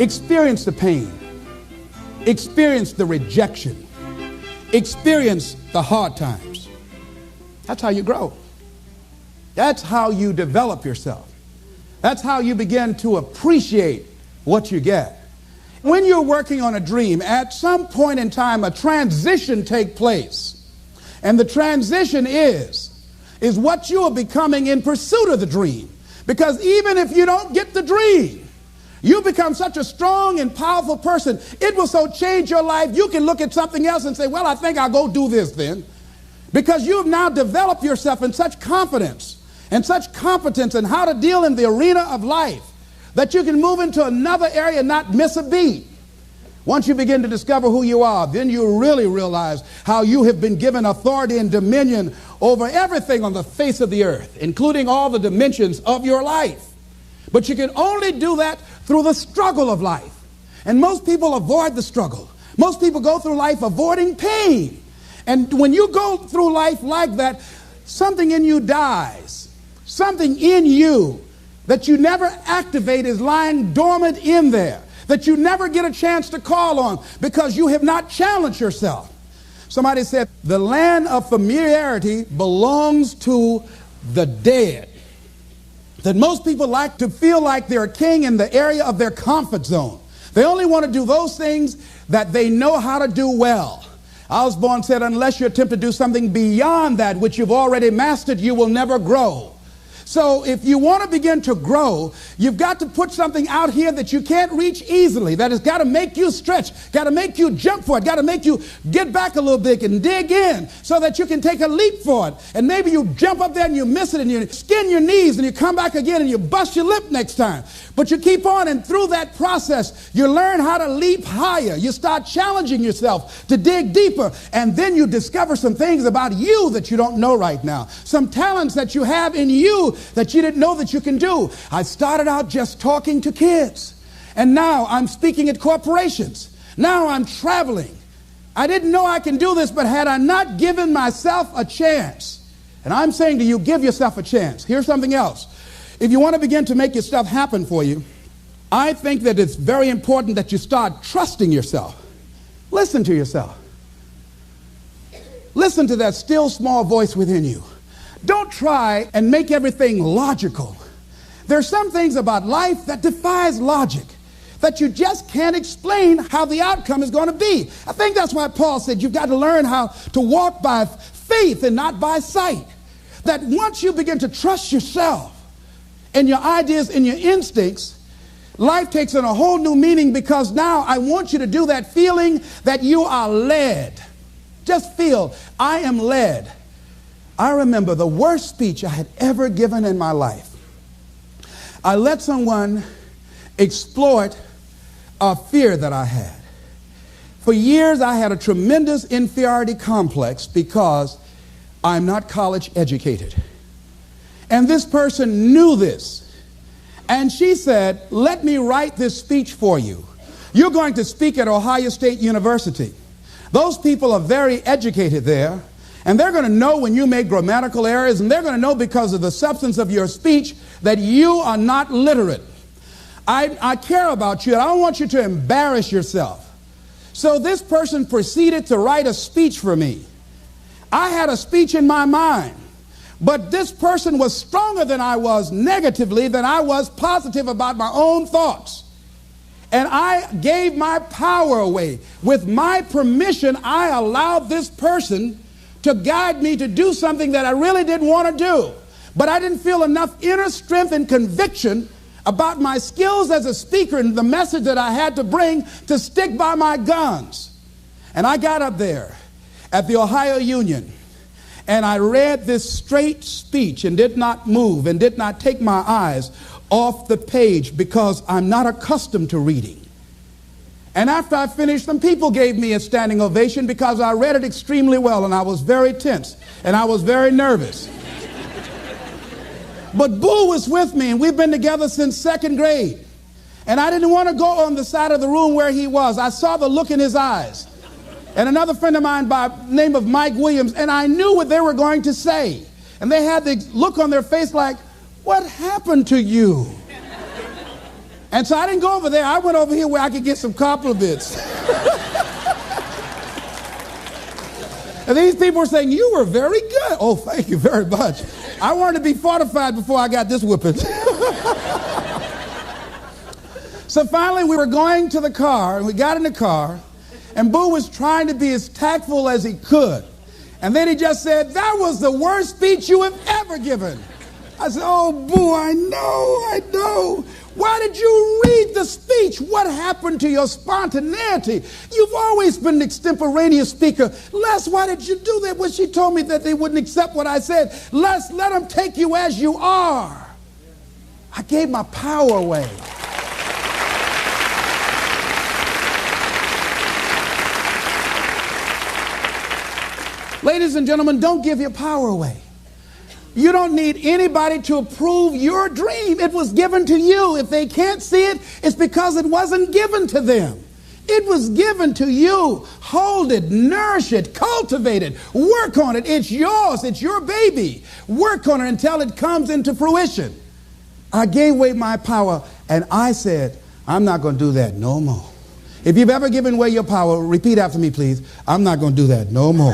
Experience the pain. Experience the rejection. Experience the hard times. That's how you grow. That's how you develop yourself. That's how you begin to appreciate what you get. When you're working on a dream, at some point in time, a transition takes place. And the transition is what you are becoming in pursuit of the dream. Because even if you don't get the dream, you become such a strong and powerful person, it will so change your life, you can look at something else and say, well, I think I'll go do this then. Because you have now developed yourself in such confidence and such competence in how to deal in the arena of life that you can move into another area and not miss a beat. Once you begin to discover who you are, then you really realize how you have been given authority and dominion over everything on the face of the earth, including all the dimensions of your life. But you can only do that through the struggle of life. And most people avoid the struggle. Most people go through life avoiding pain. And when you go through life like that, something in you dies. Something in you that you never activate is lying dormant in there, that you never get a chance to call on because you have not challenged yourself. Somebody said, the land of familiarity belongs to the dead. That most people like to feel like they're a king in the area of their comfort zone. They only want to do those things that they know how to do well. Osborne said, unless you attempt to do something beyond that which you've already mastered, you will never grow. So if you want to begin to grow, you've got to put something out here that you can't reach easily, that has got to make you stretch, got to make you jump for it, got to make you get back a little bit and dig in so that you can take a leap for it. And maybe you jump up there and you miss it and you skin your knees and you come back again and you bust your lip next time. But you keep on, and through that process, you learn how to leap higher. You start challenging yourself to dig deeper, and then you discover some things about you that you don't know right now, some talents that you have in you that you didn't know that you can do. I started out just talking to kids, and now I'm speaking at corporations. Now I'm traveling. I didn't know I can do this, but had I not given myself a chance, and I'm saying to you, give yourself a chance. Here's something else. If you want to begin to make your stuff happen for you, I think that it's very important that you start trusting yourself. Listen to yourself. Listen to that still small voice within you. Don't try and make everything logical. There's some things about life that defies logic, that you just can't explain how the outcome is going to be. I think that's why Paul said you've got to learn how to walk by faith and not by sight. That once you begin to trust yourself and your ideas and your instincts, life takes on a whole new meaning, because now I want you to do that feeling that you are led. Just feel, I am led. I remember the worst speech I had ever given in my life. I let someone exploit a fear that I had. For years, I had a tremendous inferiority complex because I'm not college educated. And this person knew this. And she said, let me write this speech for you. You're going to speak at Ohio State University. Those people are very educated there. And they're going to know when you make grammatical errors, and they're going to know because of the substance of your speech that you are not literate. I care about you, and I don't want you to embarrass yourself. So this person proceeded to write a speech for me. I had a speech in my mind, but this person was stronger than I was negatively than I was positive about my own thoughts. And I gave my power away. With my permission, I allowed this person to guide me to do something that I really didn't want to do. But I didn't feel enough inner strength and conviction about my skills as a speaker and the message that I had to bring to stick by my guns. And I got up there at the Ohio Union, and I read this straight speech and did not move and did not take my eyes off the page because I'm not accustomed to reading. And after I finished, some people gave me a standing ovation because I read it extremely well, and I was very tense and I was very nervous. But Boo was with me, and we've been together since second grade. And I didn't want to go on the side of the room where he was. I saw the look in his eyes. And another friend of mine by the name of Mike Williams, and I knew what they were going to say. And they had the look on their face like, what happened to you? And so I didn't go over there. I went over here where I could get some compliments. And these people were saying, you were very good. Oh, thank you very much. I wanted to be fortified before I got this whipping. So finally we were going to the car, and we got in the car, and Boo was trying to be as tactful as he could. And then he just said, that was the worst speech you have ever given. I said, oh, Boo, I know. Why did you read the speech? What happened to your spontaneity? You've always been an extemporaneous speaker. Les, why did you do that? When she told me that they wouldn't accept what I said, Les, let them take you as you are. I gave my power away. Ladies and gentlemen, don't give your power away. You don't need anybody to approve your dream. It was given to you. If they can't see it, it's because it wasn't given to them. It was given to you. Hold it, nourish it, cultivate it, work on it. It's yours. It's your baby. Work on it until it comes into fruition. I gave away my power, and I said, I'm not going to do that no more. If you've ever given away your power, repeat after me, please. I'm not going to do that no more.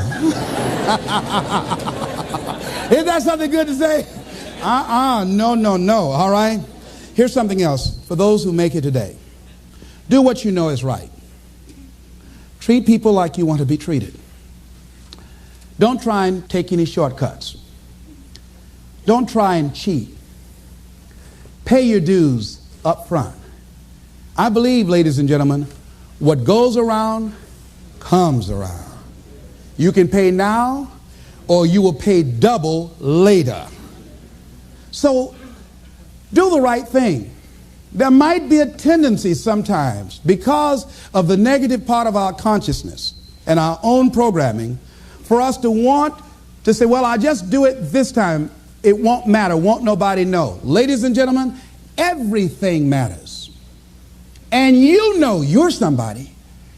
Isn't that something good to say? No. All right? Here's something else for those who make it today. Do what you know is right. Treat people like you want to be treated. Don't try and take any shortcuts. Don't try and cheat. Pay your dues up front. I believe, ladies and gentlemen, what goes around comes around. You can pay now, or you will pay double later. So do the right thing. There might be a tendency sometimes, because of the negative part of our consciousness and our own programming, for us to want to say, well, I'll just do it this time. It won't matter. Won't nobody know. Ladies and gentlemen, everything matters. And you know you're somebody.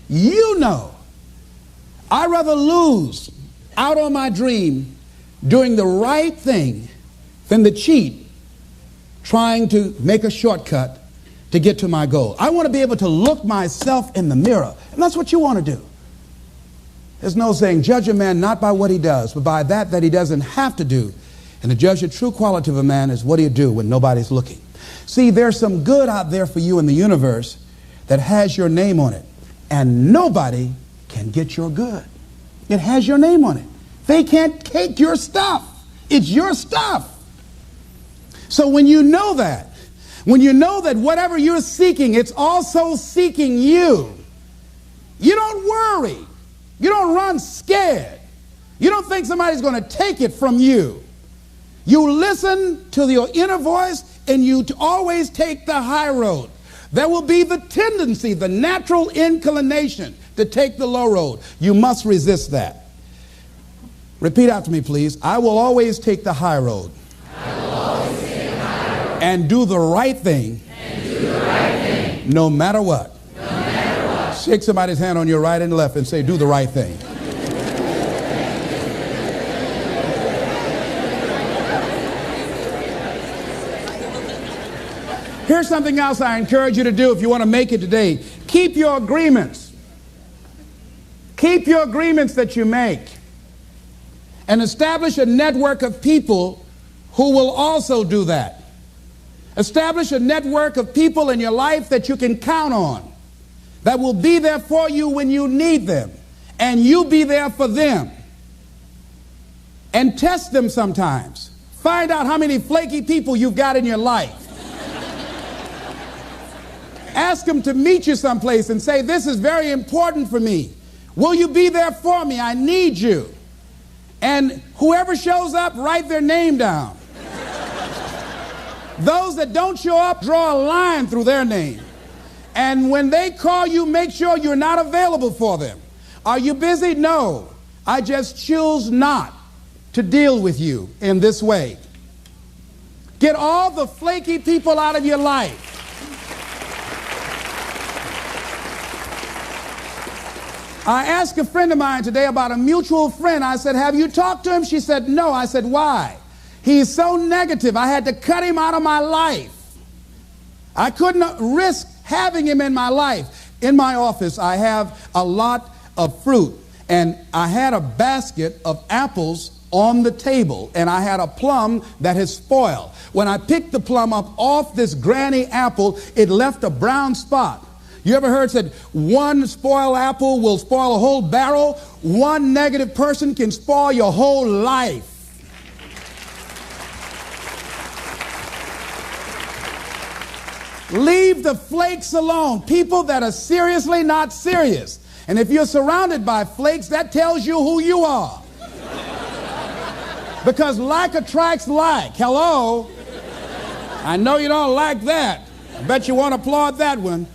You know. I'd rather lose out on my dream doing the right thing than to cheat trying to make a shortcut to get to my goal. I want to be able to look myself in the mirror, and that's what you want to do. There's no saying, judge a man not by what he does, but by that he doesn't have to do. And to judge the true quality of a man is what do you do when nobody's looking. See, there's some good out there for you in the universe that has your name on it, and nobody can get your good. It has your name on it. They can't take your stuff. It's your stuff. So when you know that whatever you're seeking, it's also seeking you, you don't worry. You don't run scared. You don't think somebody's going to take it from you. You listen to your inner voice, and you always take the high road. There will be the tendency, the natural inclination to take the low road. You must resist that. Repeat after me, please. I will always take the high road. I will always take the high road. And do the right thing. And do the right thing. No matter what. No matter what. Shake somebody's hand on your right and left and say, do the right thing. Here's something else I encourage you to do if you want to make it today. Keep your agreements. Keep your agreements that you make. And establish a network of people who will also do that. Establish a network of people in your life that you can count on, that will be there for you when you need them, and you be there for them. And test them sometimes. Find out how many flaky people you've got in your life. Ask them to meet you someplace and say, this is very important for me. Will you be there for me? I need you. And whoever shows up, write their name down. Those that don't show up, draw a line through their name. And when they call you, make sure you're not available for them. Are you busy? No. I just choose not to deal with you in this way. Get all the flaky people out of your life. I asked a friend of mine today about a mutual friend. I said, have you talked to him? She said, no. I said, why? He's so negative. I had to cut him out of my life. I couldn't risk having him in my life. In my office, I have a lot of fruit, and I had a basket of apples on the table, and I had a plum that had spoiled. When I picked the plum up off this granny apple, it left a brown spot. You ever heard said one spoiled apple will spoil a whole barrel? One negative person can spoil your whole life. Leave the flakes alone. People that are seriously not serious. And if you're surrounded by flakes, that tells you who you are. Because like attracts like. Hello? I know you don't like that. I bet you won't applaud that one.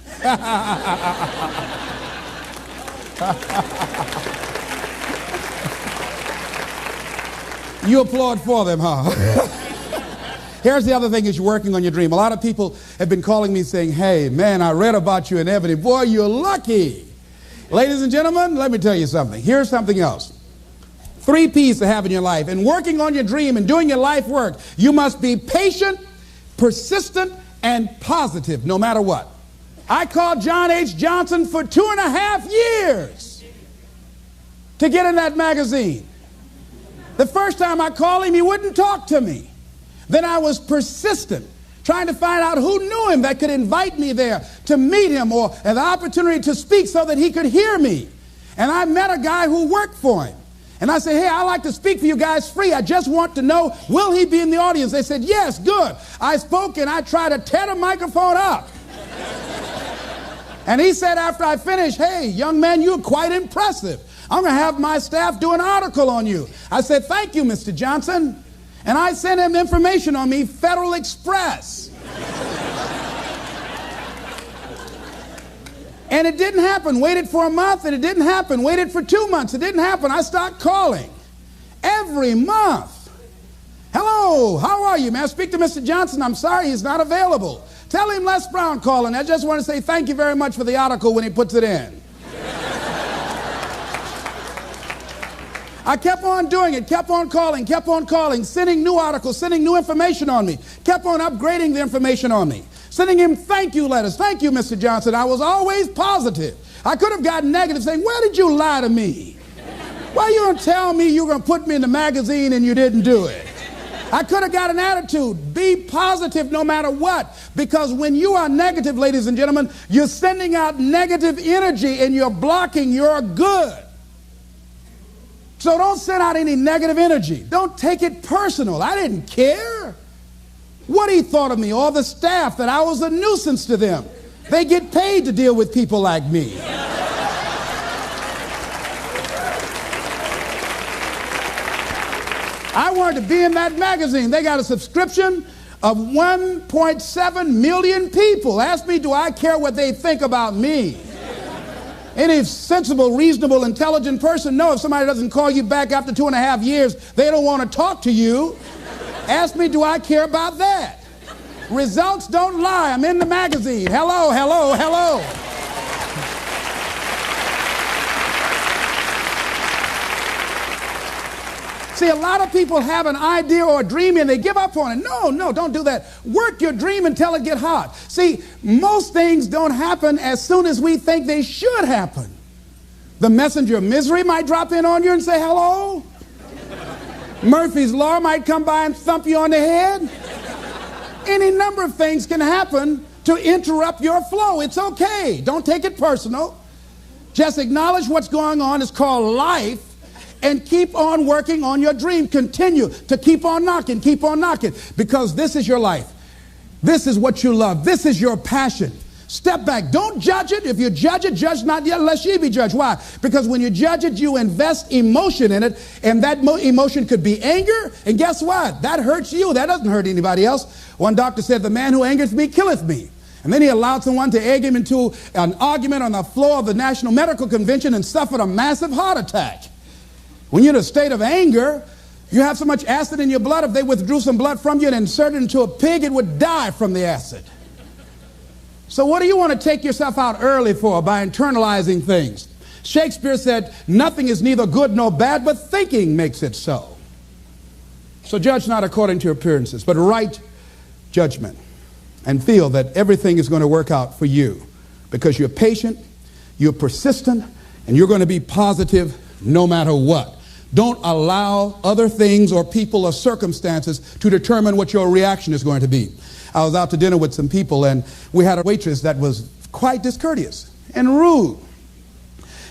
You applaud for them, huh? Here's the other thing is you're working on your dream. A lot of people have been calling me saying, hey, man, I read about you in Ebony. Boy, you're lucky. Ladies and gentlemen, let me tell you something. Here's something else. 3 P's to have in your life. In working on your dream and doing your life work, you must be patient, persistent, and positive no matter what. I called John H. Johnson for 2.5 years to get in that magazine. The first time I called him, he wouldn't talk to me. Then I was persistent, trying to find out who knew him that could invite me there to meet him or have the opportunity to speak so that he could hear me. And I met a guy who worked for him. And I said, hey, I'd like to speak for you guys free. I just want to know, will he be in the audience? They said, yes, good. I spoke and I tried to tear the microphone up. And he said after I finished, hey, young man, you're quite impressive. I'm going to have my staff do an article on you. I said, thank you, Mr. Johnson. And I sent him information on me, Federal Express. And it didn't happen. Waited for a month and it didn't happen. Waited for 2 months. It didn't happen. I started calling every month. Hello, how are you? May I speak to Mr. Johnson? I'm sorry, he's not available. Tell him Les Brown calling. I just want to say thank you very much for the article when he puts it in. I kept on doing it, kept on calling, sending new articles, sending new information on me, kept on upgrading the information on me, sending him thank you letters. Thank you, Mr. Johnson. I was always positive. I could have gotten negative saying, where did you lie to me? Why you don't tell me you were going to put me in the magazine and you didn't do it? I could have got an attitude. Be positive no matter what. Because when you are negative, ladies and gentlemen, you're sending out negative energy and you're blocking your good. So don't send out any negative energy. Don't take it personal. I didn't care what he thought of me or the staff, that I was a nuisance to them. They get paid to deal with people like me. I wanted to be in that magazine. They got a subscription of 1.7 million people. Ask me, do I care what they think about me? Any sensible, reasonable, intelligent person knows if somebody doesn't call you back after 2.5 years, they don't want to talk to you. Ask me, do I care about that? Results don't lie. I'm in the magazine. Hello, hello, hello. See, a lot of people have an idea or a dream and they give up on it. No, don't do that. Work your dream until it gets hot. See, most things don't happen as soon as we think they should happen. The messenger of misery might drop in on you and say hello. Murphy's Law might come by and thump you on the head. Any number of things can happen to interrupt your flow. It's okay. Don't take it personal. Just acknowledge what's going on. It's called life. And keep on working on your dream. Continue to keep on knocking, because this is your life. This is what you love. This is your passion. Step back. Don't judge it. If you judge it, judge not yet, lest ye be judged. Why? Because when you judge it, you invest emotion in it, and that emotion could be anger, and guess what? That hurts you. That doesn't hurt anybody else. One doctor said, the man who angereth me killeth me. And then he allowed someone to egg him into an argument on the floor of the National Medical Convention and suffered a massive heart attack. When you're in a state of anger, you have so much acid in your blood, if they withdrew some blood from you and inserted it into a pig, it would die from the acid. So what do you want to take yourself out early for by internalizing things? Shakespeare said, nothing is neither good nor bad, but thinking makes it so. So judge not according to appearances, but right judgment. and feel that everything is going to work out for you because you're patient, you're persistent, and you're going to be positive no matter what. Don't allow other things or people or circumstances to determine what your reaction is going to be. I was out to dinner with some people, and we had a waitress that was quite discourteous and rude.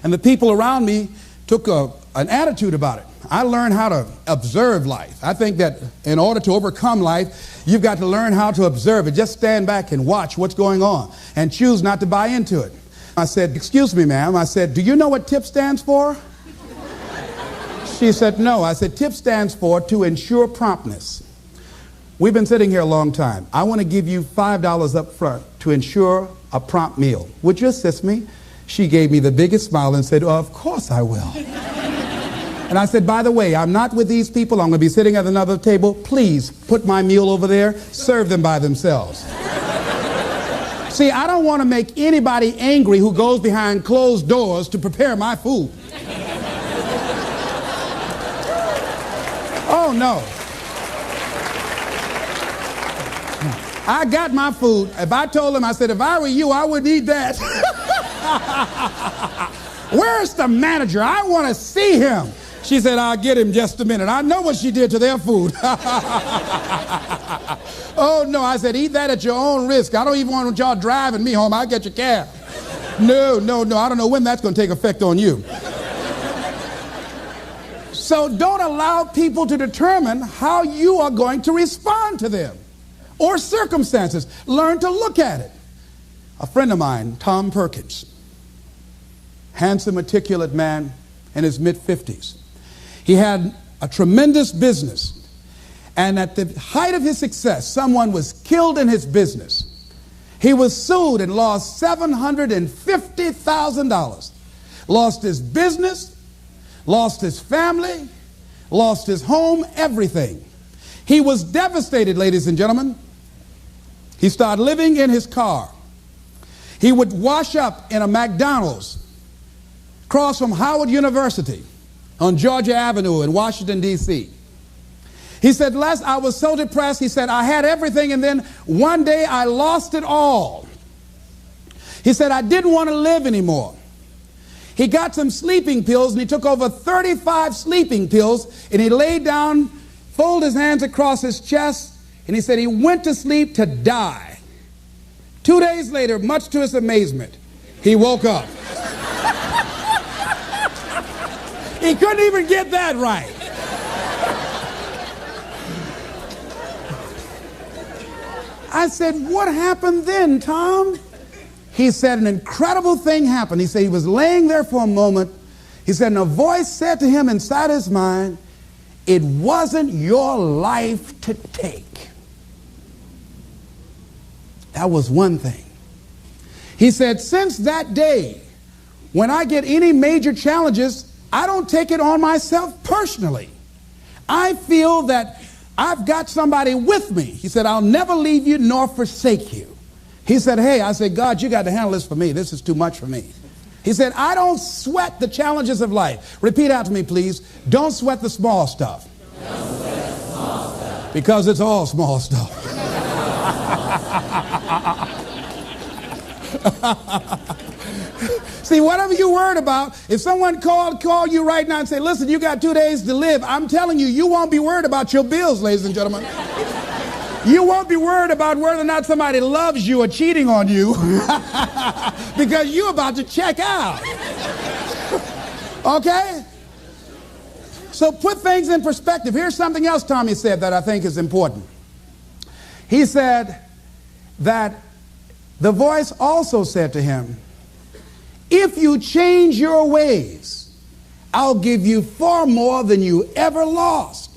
And the people around me took an attitude about it. I learned how to observe life. I think that in order to overcome life, you've got to learn how to observe it. Just stand back and watch what's going on and choose not to buy into it. I said, "Excuse me, ma'am." I said, "Do you know what TIP stands for?" She said, "No." I said, "TIP stands for to ensure promptness. We've been sitting here a long time. I want to give you $5 up front to ensure a prompt meal. Would you assist me?" She gave me the biggest smile and said, "Of course I will." And I said, "By the way, I'm not with these people. I'm going to be sitting at another table. Please put my meal over there. Serve them by themselves." See, I don't want to make anybody angry who goes behind closed doors to prepare my food. Oh, no. I got my food. If I told them, I said, "If I were you, I wouldn't eat that." "Where's the manager? I want to see him." She said, "I'll get him just a minute." I know what she did to their food. Oh, no. I said, "Eat that at your own risk. I don't even want y'all driving me home. I'll get your cab." No. I don't know when that's going to take effect on you. So don't allow people to determine how you are going to respond to them or circumstances. Learn to look at it. A friend of mine, Tom Perkins, handsome, articulate man in his mid-50s. He had a tremendous business, and at the height of his success, someone was killed in his business. He was sued and lost $750,000. Lost his business, lost his family, lost his home, everything. He was devastated, ladies and gentlemen. He started living in his car. He would wash up in a McDonald's across from Howard University on Georgia Avenue in Washington, D.C. He said, "Les, I was so depressed." He said, "I had everything, and then one day I lost it all." He said, "I didn't want to live anymore." He got some sleeping pills, and he took over 35 sleeping pills, and he laid down, folded his hands across his chest, and he said he went to sleep to die. 2 days later, much to his amazement, he woke up. He couldn't even get that right. I said, "What happened then, Tom?" He said, "An incredible thing happened." He said he was laying there for a moment. He said, and a voice said to him inside his mind, "It wasn't your life to take." That was one thing. He said, "Since that day, when I get any major challenges, I don't take it on myself personally. I feel that I've got somebody with me." He said, "I'll never leave you nor forsake you." He said, "Hey," I said, "God, you got to handle this for me. This is too much for me." He said, "I don't sweat the challenges of life." Repeat out to me, please. Don't sweat the small stuff. Don't sweat the small stuff. Because it's all small stuff. See, whatever you're worried about, if someone call you right now and say, "Listen, you got 2 days to live," I'm telling you, you won't be worried about your bills, ladies and gentlemen. You won't be worried about whether or not somebody loves you or cheating on you because you're about to check out. Okay? So put things in perspective. Here's something else Tommy said that I think is important. He said that the voice also said to him, "If you change your ways, I'll give you far more than you ever lost."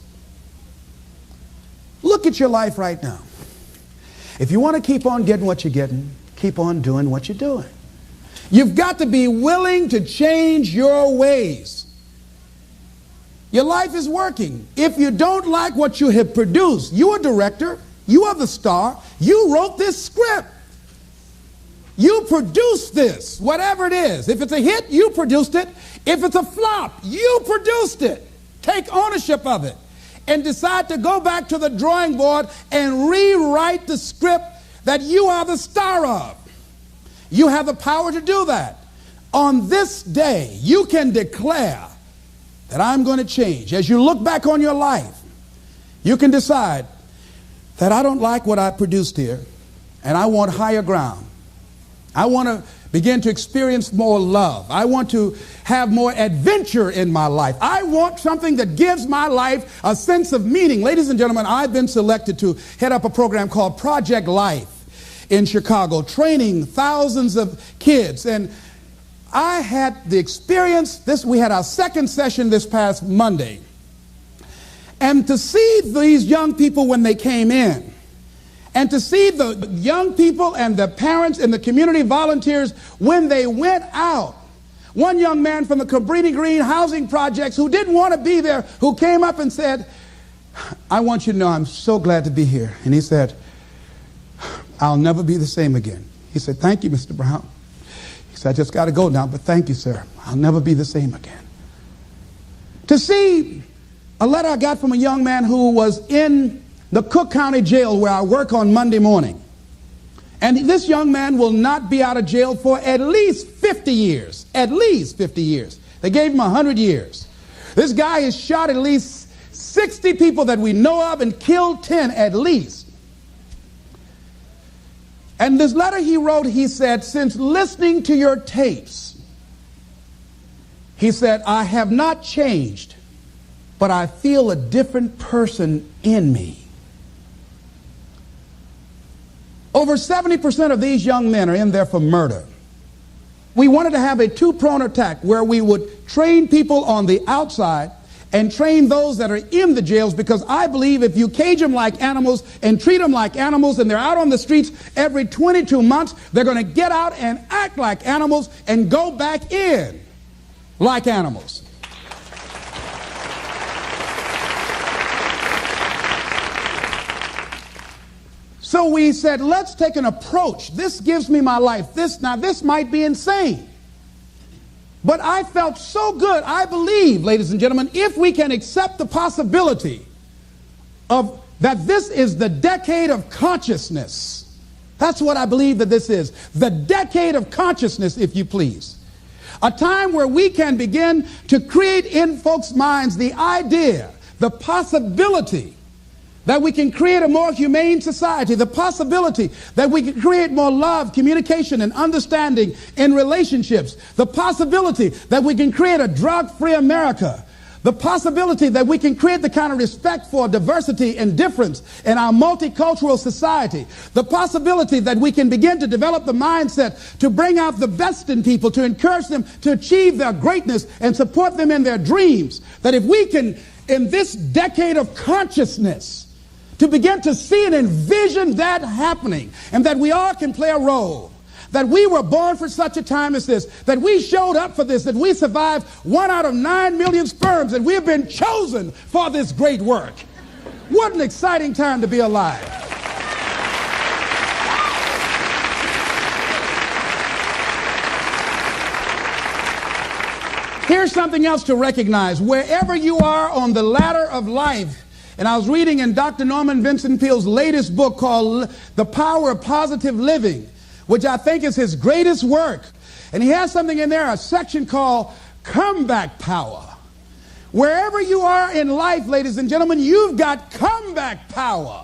Look at your life right now. If you want to keep on getting what you're getting, keep on doing what you're doing. You've got to be willing to change your ways. Your life is working. If you don't like what you have produced, you're a director, you are the star, you wrote this script. You produced this, whatever it is. If it's a hit, you produced it. If it's a flop, you produced it. Take ownership of it and decide to go back to the drawing board and rewrite the script that you are the star of. You have the power to do that. On this day, you can declare that I'm going to change. As you look back on your life, you can decide that I don't like what I produced here, and I want higher ground. I want to begin to experience more love. I want to have more adventure in my life. I want something that gives my life a sense of meaning. Ladies and gentlemen, I've been selected to head up a program called Project Life in Chicago, training thousands of kids. And I had the experience, we had our second session this past Monday. And to see these young people when they came in, and to see the young people and the parents and the community volunteers when they went out. One young man from the Cabrini Green housing projects who didn't want to be there, who came up and said, I want you to know I'm so glad to be here. And he said, I'll never be the same again. He said, thank you, Mr. Brown. He said, I just got to go now, but thank you, sir. I'll never be the same again. To see a letter I got from a young man who was in the Cook County Jail where I work on Monday morning. And this young man will not be out of jail for at least 50 years. At least 50 years. They gave him 100 years. This guy has shot at least 60 people that we know of and killed 10 at least. And this letter he wrote, he said, since listening to your tapes, he said, I have not changed, but I feel a different person in me. Over 70% of these young men are in there for murder. We wanted to have a two-pronged attack where we would train people on the outside and train those that are in the jails, because I believe if you cage them like animals and treat them like animals and they're out on the streets every 22 months, they're going to get out and act like animals and go back in like animals. So we said, let's take an approach. This gives me my life. This might be insane. But I felt so good. I believe, ladies and gentlemen, if we can accept the possibility of that this is the decade of consciousness. That's what I believe that this is. The decade of consciousness, if you please. A time where we can begin to create in folks' minds the idea, the possibility that we can create a more humane society, the possibility that we can create more love, communication, and understanding in relationships, the possibility that we can create a drug-free America, the possibility that we can create the kind of respect for diversity and difference in our multicultural society, the possibility that we can begin to develop the mindset to bring out the best in people, to encourage them to achieve their greatness and support them in their dreams, that if we can, in this decade of consciousness, to begin to see and envision that happening, and that we all can play a role, that we were born for such a time as this, that we showed up for this, that we survived 1 out of 9 million sperms, and we have been chosen for this great work. What an exciting time to be alive. Here's something else to recognize. Wherever you are on the ladder of life, and I was reading in Dr. Norman Vincent Peale's latest book called The Power of Positive Living, which I think is his greatest work. And he has something in there, a section called Comeback Power. Wherever you are in life, ladies and gentlemen, you've got comeback power.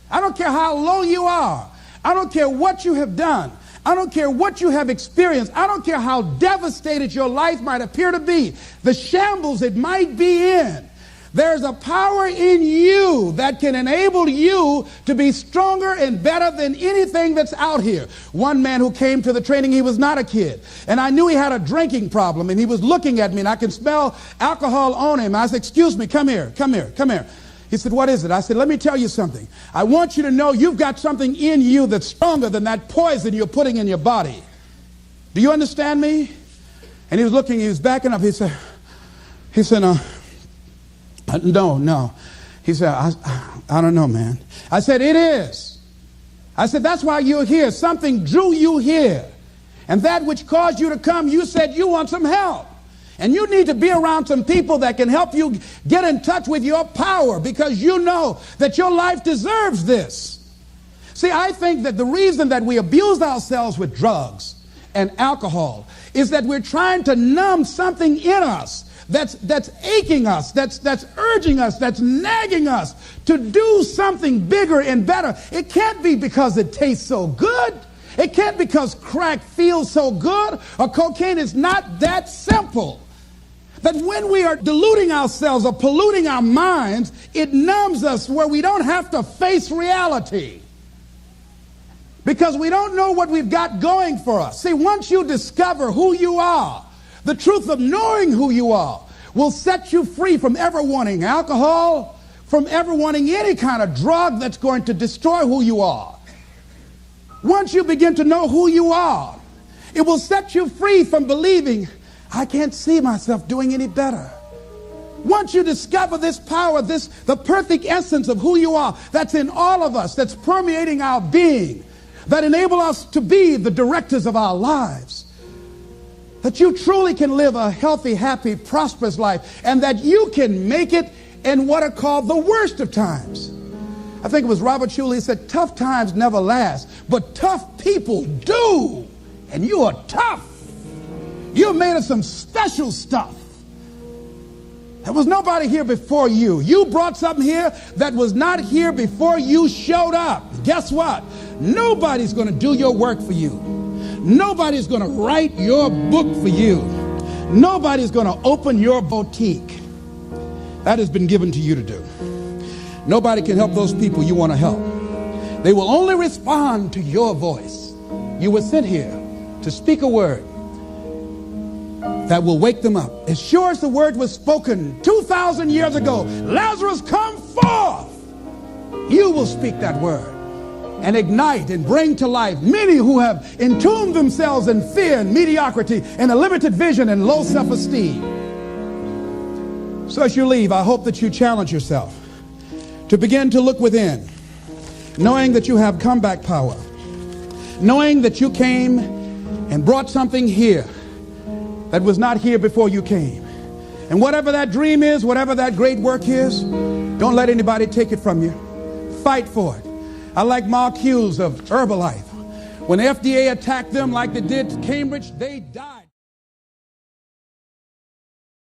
I don't care how low you are. I don't care what you have done. I don't care what you have experienced. I don't care how devastated your life might appear to be, the shambles it might be in. There's a power in you that can enable you to be stronger and better than anything that's out here. One man who came to the training, he was not a kid. And I knew he had a drinking problem, and he was looking at me, and I could smell alcohol on him. I said, excuse me, come here. He said, what is it? I said, let me tell you something. I want you to know you've got something in you that's stronger than that poison you're putting in your body. Do you understand me? And he was looking, he was backing up. He said, no. He said, I don't know, man. I said, it is. I said, that's why you're here. Something drew you here. And that which caused you to come, you said you want some help. And you need to be around some people that can help you get in touch with your power, because you know that your life deserves this. See, I think that the reason that we abuse ourselves with drugs and alcohol is that we're trying to numb something in us that's aching us, that's urging us, that's nagging us to do something bigger and better. It can't be because it tastes so good. It can't be because crack feels so good or cocaine. Is not that simple. That when we are deluding ourselves or polluting our minds, it numbs us where we don't have to face reality. Because we don't know what we've got going for us. See, once you discover who you are, the truth of knowing who you are will set you free from ever wanting alcohol, from ever wanting any kind of drug that's going to destroy who you are. Once you begin to know who you are, it will set you free from believing, I can't see myself doing any better. Once you discover this power, the perfect essence of who you are, that's in all of us, that's permeating our being, that enable us to be the directors of our lives, that you truly can live a healthy, happy, prosperous life, and that you can make it in what are called the worst of times. I think it was Robert Schuller, he said, tough times never last, but tough people do. And you are tough. You're made of some special stuff. There was nobody here before you. You brought something here that was not here before you showed up. Guess what? Nobody's going to do your work for you. Nobody's going to write your book for you. Nobody's going to open your boutique. That has been given to you to do. Nobody can help those people you want to help. They will only respond to your voice. You were sent here to speak a word that will wake them up. As sure as the word was spoken 2,000 years ago, Lazarus, come forth. You will speak that word and ignite and bring to life many who have entombed themselves in fear and mediocrity and a limited vision and low self-esteem. So as you leave, I hope that you challenge yourself to begin to look within, knowing that you have comeback power, knowing that you came and brought something here that was not here before you came. And whatever that dream is, whatever that great work is, don't let anybody take it from you. Fight for it. I like Mark Hughes of Herbalife. When the FDA attacked them like they did Cambridge, they died.